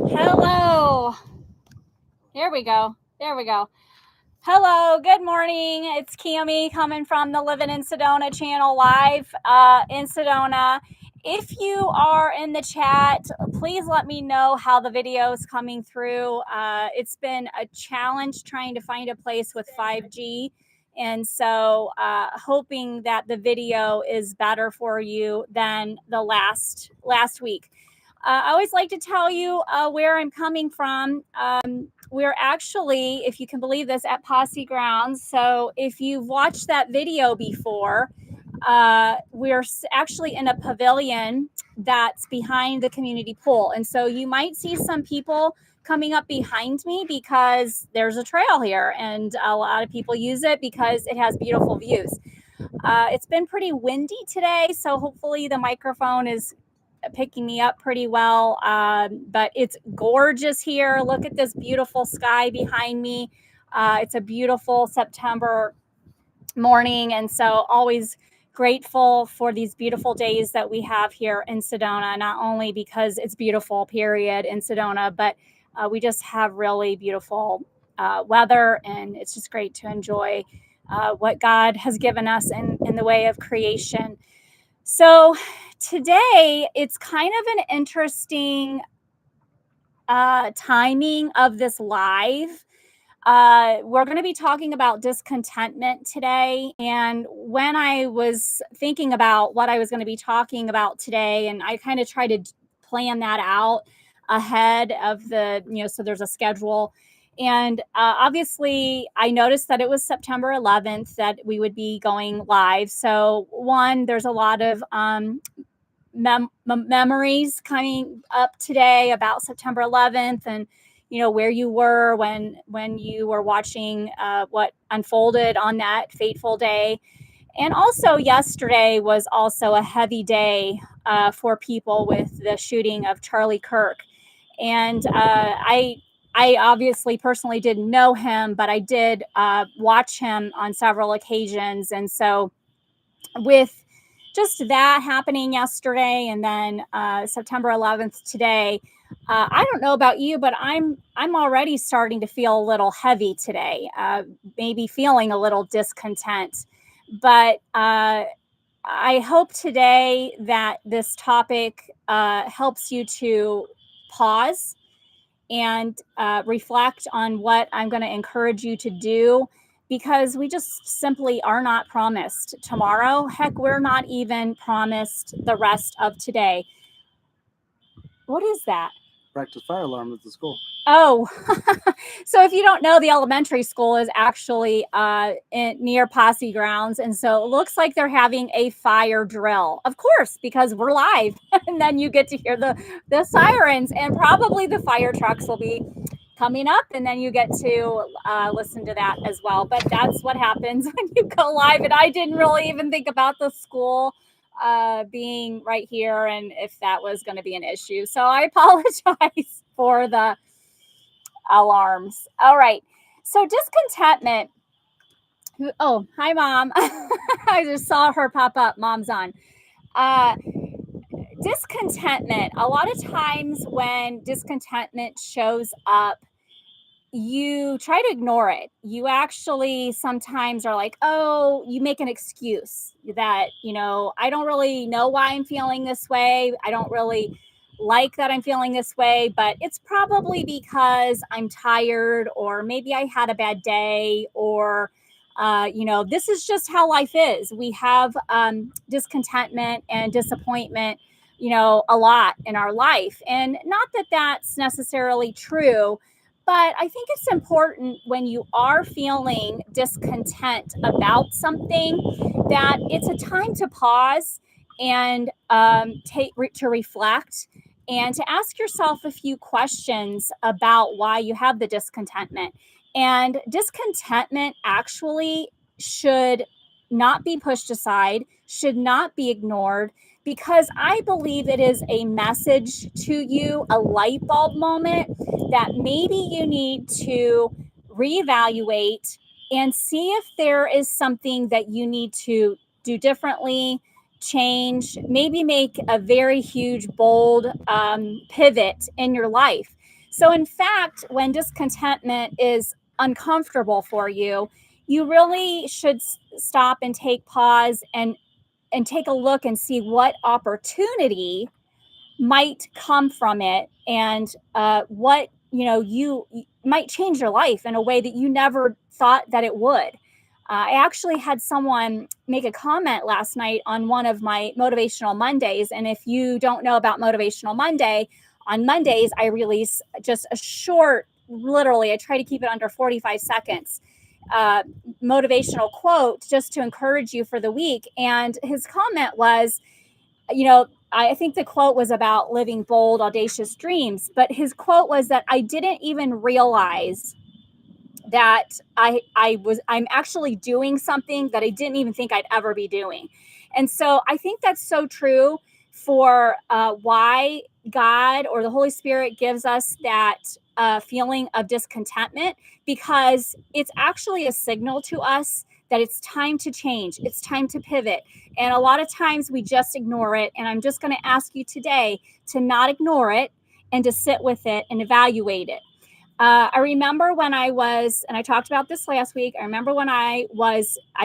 Hello. There we go. There we go. Hello. Good morning. It's Cami coming from the Living in Sedona channel live in Sedona. If you are in the chat, please let me know how the video is coming through. It's been a challenge trying to find a place with 5G. And so hoping that the video is better for you than the last week. I always like to tell you where I'm coming from. We're actually, if you can believe this, at Posse Grounds. So if you've watched that video before, we're actually in a pavilion that's behind the community pool. And so you might see some people coming up behind me because there's a trail here and a lot of people use it because it has beautiful views. It's been pretty windy today, so hopefully the microphone is picking me up pretty well, but it's gorgeous here. Look at this beautiful sky behind me. It's a beautiful September morning, and so always grateful for these beautiful days that we have here in Sedona, not only because it's beautiful, period, in Sedona, but we just have really beautiful weather, and it's just great to enjoy what God has given us in the way of creation. So today it's kind of an interesting timing of this live. We're going to be talking about discontentment today. And when I was thinking about what I was going to be talking about today, and I kind of try to plan that out ahead of so there's a schedule. And obviously, I noticed that it was September 11th that we would be going live. So, one, there's a lot of memories coming up today about September 11th and where you were when you were watching what unfolded on that fateful day. And also yesterday was also a heavy day for people with the shooting of Charlie Kirk. And I obviously personally didn't know him, but I did watch him on several occasions. And so with just that happening yesterday and then September 11th today, I don't know about you, but I'm already starting to feel a little heavy today, maybe feeling a little discontent. But I hope today that this topic helps you to pause and reflect on what I'm going to encourage you to do, because we just simply are not promised tomorrow. Heck, we're not even promised the rest of today. What is that? Practice fire alarm at the school. Oh, so if you don't know, the elementary school is actually near Posse Grounds. And so it looks like they're having a fire drill, of course, because we're live. And then you get to hear the sirens, and probably the fire trucks will be coming up, and then you get to listen to that as well. But that's what happens when you go live. And I didn't really even think about the school being right here and if that was going to be an issue. So I apologize for the alarms. All right. So discontentment. Oh, hi, Mom. I just saw her pop up. Mom's on. Discontentment. A lot of times when discontentment shows up, you try to ignore it. You actually sometimes are like, oh, you make an excuse that, I don't really know why I'm feeling this way. I don't really like that I'm feeling this way, but it's probably because I'm tired, or maybe I had a bad day, or, this is just how life is. We have discontentment and disappointment, a lot in our life. And not that that's necessarily true, but I think it's important when you are feeling discontent about something that it's a time to pause and to reflect and to ask yourself a few questions about why you have the discontentment. And discontentment actually should not be pushed aside, should not be ignored, because I believe it is a message to you, a light bulb moment that maybe you need to reevaluate and see if there is something that you need to do differently, change, maybe make a very huge, bold pivot in your life. So, in fact, when discontentment is uncomfortable for you, you really should stop and take pause and take a look and see what opportunity might come from it, and what you might change your life in a way that you never thought that it would. I actually had someone make a comment last night on one of my motivational Mondays, and if you don't know about motivational Monday, on Mondays I release just a short, literally I try to keep it under 45 seconds, uh, motivational quote just to encourage you for the week. And his comment was, I think the quote was about living bold, audacious dreams, but his quote was that I didn't even realize that I'm actually doing something that I didn't even think I'd ever be doing. And so I think that's so true for why God or the Holy Spirit gives us that feeling of discontentment, because it's actually a signal to us that it's time to change, it's time to pivot. And a lot of times we just ignore it. And I'm just going to ask you today to not ignore it and to sit with it and evaluate it. I remember when I was, and I talked about this last week. I remember when I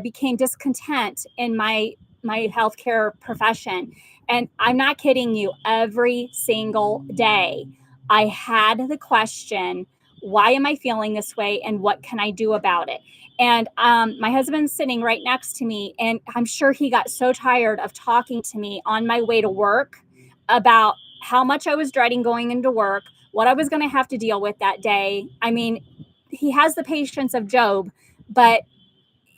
became discontent in my healthcare profession, and I'm not kidding you. Every single day, I had the question, "Why am I feeling this way, and what can I do about it?" And my husband's sitting right next to me, and I'm sure he got so tired of talking to me on my way to work about how much I was dreading going into work, what I was going to have to deal with that day. I mean, he has the patience of Job, but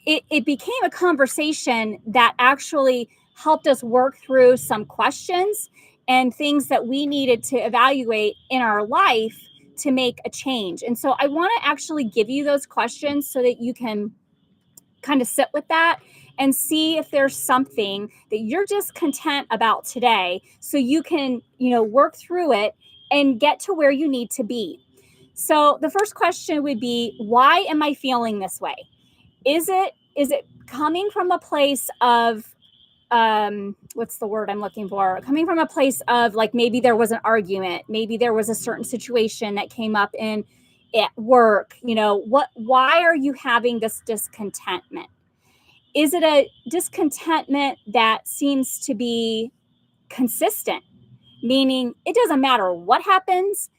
it became a conversation that actually helped us work through some questions and things that we needed to evaluate in our life to make a change. And so I want to actually give you those questions so that you can kind of sit with that and see if there's something that you're discontent about today, so you can work through it and get to where you need to be. So the first question would be, why am I feeling this way? Is it coming from a place of what's the word I'm looking for? Coming from a place of, like, maybe there was an argument, maybe there was a certain situation that came up at work. Why are you having this discontentment? Is it a discontentment that seems to be consistent, meaning it doesn't matter what happens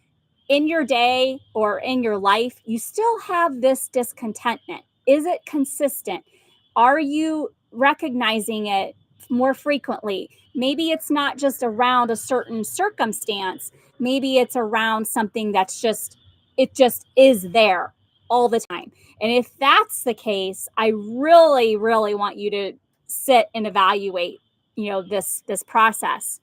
in your day or in your life, you still have this discontentment? Is it consistent? Are you recognizing it more frequently? Maybe it's not just around a certain circumstance. Maybe it's around something it just is there all the time. And if that's the case, I really, really want you to sit and evaluate, this process.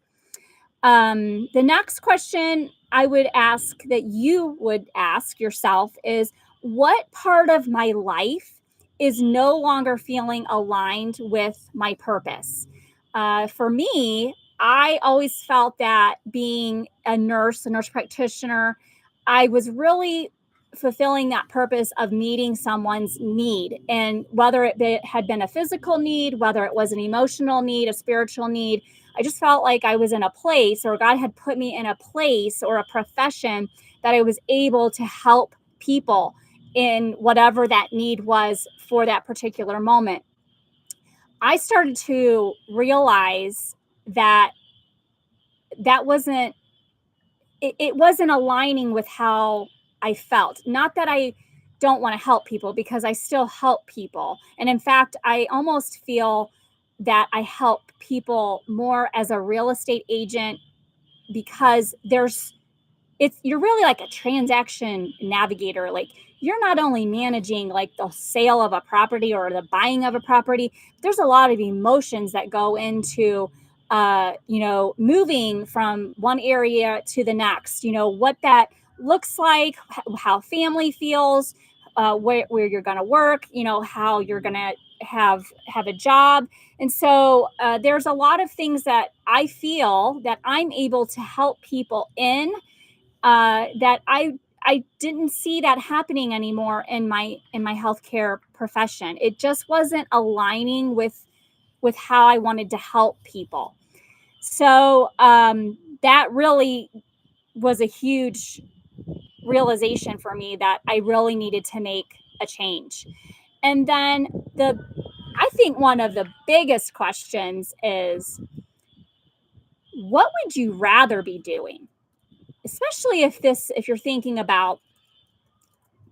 The next question I would ask, that you would ask yourself, is, what part of my life is no longer feeling aligned with my purpose? For me, I always felt that being a nurse practitioner, I was really fulfilling that purpose of meeting someone's need. And whether it had been a physical need, whether it was an emotional need, a spiritual need, I just felt like I was in a place, or God had put me in a place or a profession that I was able to help people in whatever that need was for that particular moment. I started to realize that that wasn't it wasn't aligning with how I felt. Not that I don't want to help people, because I still help people. And in fact, I almost feel that I help people more as a real estate agent, because you're really like a transaction navigator. Like, you're not only managing like the sale of a property or the buying of a property, there's a lot of emotions that go into moving from one area to the next, what that looks like, how family feels, where you're going to work, how you're going to have a job. And so there's a lot of things that I feel that I'm able to help people in, that I didn't see that happening anymore in my healthcare profession. It just wasn't aligning with how I wanted to help people. So that really was a huge realization for me that I really needed to make a change. And then I think one of the biggest questions is, what would you rather be doing? Especially if you're thinking about,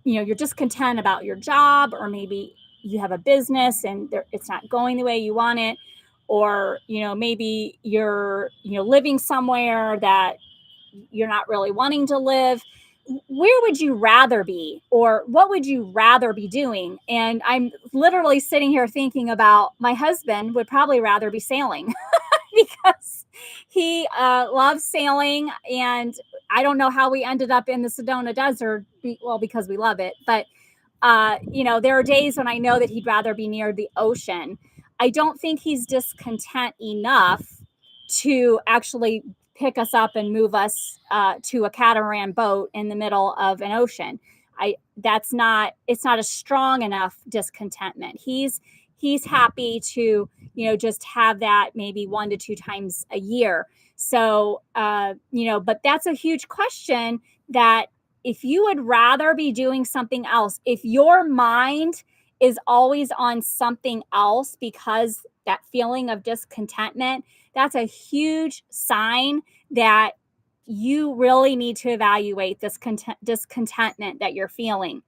you're discontent about your job, or maybe you have a business and it's not going the way you want it, or maybe you're living somewhere that you're not really wanting to live. Where would you rather be, or what would you rather be doing? And I'm literally sitting here thinking about my husband would probably rather be sailing because he loves sailing. And I don't know how we ended up in the Sedona Desert. Well, because we love it. But, there are days when I know that he'd rather be near the ocean. I don't think he's discontent enough to actually pick us up and move us to a catamaran boat in the middle of an ocean. It's not a strong enough discontentment. He's happy to, just have that maybe 1 to 2 times a year. So, but that's a huge question, that if you would rather be doing something else, if your mind is always on something else because that feeling of discontentment, that's a huge sign that you really need to evaluate this discontentment that you're feeling.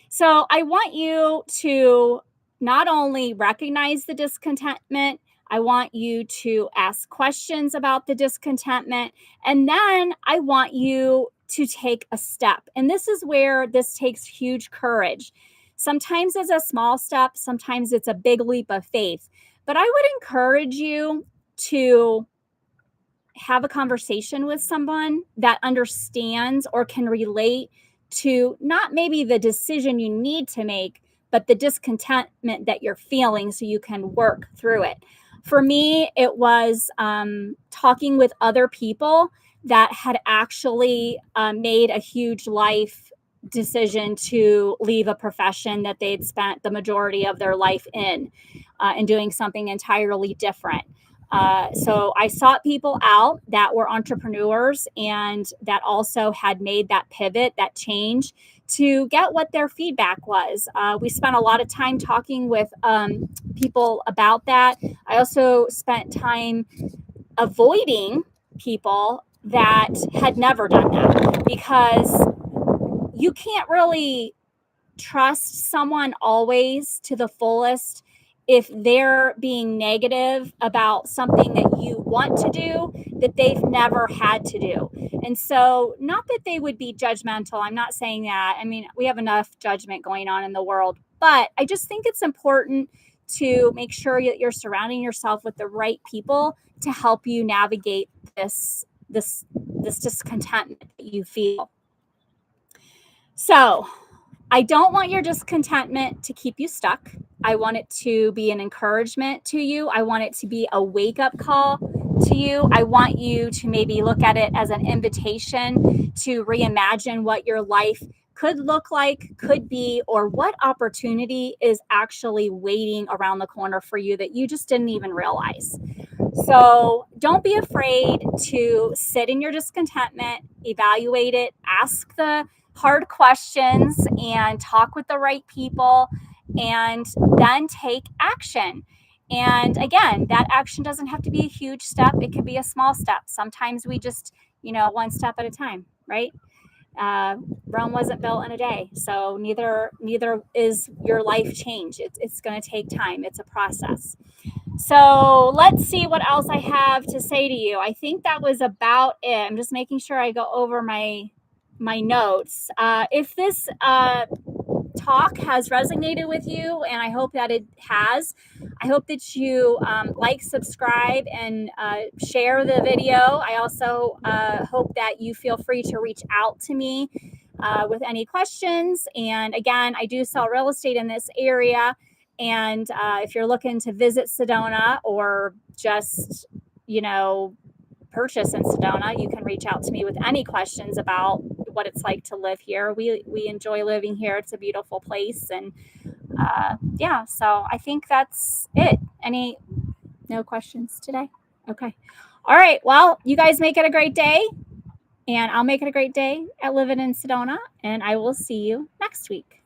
So I want you to not only recognize the discontentment, I want you to ask questions about the discontentment, and then I want you to take a step. And this is where this takes huge courage. Sometimes it's a small step, sometimes it's a big leap of faith. But I would encourage you to have a conversation with someone that understands or can relate to not maybe the decision you need to make, but the discontentment that you're feeling, so you can work through it. For me, it was talking with other people that had actually made a huge life decision to leave a profession that they'd spent the majority of their life in, and doing something entirely different. So I sought people out that were entrepreneurs and that also had made that pivot, that change, to get what their feedback was. We spent a lot of time talking with people about that. I also spent time avoiding people that had never done that, because you can't really trust someone always to the fullest if they're being negative about something that you want to do that they've never had to do. And so, not that they would be judgmental, I'm not saying that. I mean, we have enough judgment going on in the world, but I just think it's important to make sure that you're surrounding yourself with the right people to help you navigate this discontentment that you feel. So, I don't want your discontentment to keep you stuck. I want it to be an encouragement to you. I want it to be a wake-up call to you. I want you to maybe look at it as an invitation to reimagine what your life could look like, could be, or what opportunity is actually waiting around the corner for you that you just didn't even realize. So don't be afraid to sit in your discontentment, evaluate it, ask the hard questions, and talk with the right people, and then take action. And again, that action doesn't have to be a huge step. It could be a small step. Sometimes we just, one step at a time, right? Rome wasn't built in a day. So neither is your life change. It's going to take time. It's a process. So let's see what else I have to say to you. I think that was about it. I'm just making sure I go over my notes. If this talk has resonated with you, and I hope that it has, I hope that you like, subscribe, and share the video. I also hope that you feel free to reach out to me with any questions. And again, I do sell real estate in this area. And if you're looking to visit Sedona, or just, purchase in Sedona, you can reach out to me with any questions about what it's like to live here. We enjoy living here. It's a beautiful place. And so I think that's it. No questions today? Okay. All right. Well, you guys make it a great day. And I'll make it a great day at Living in Sedona, and I will see you next week.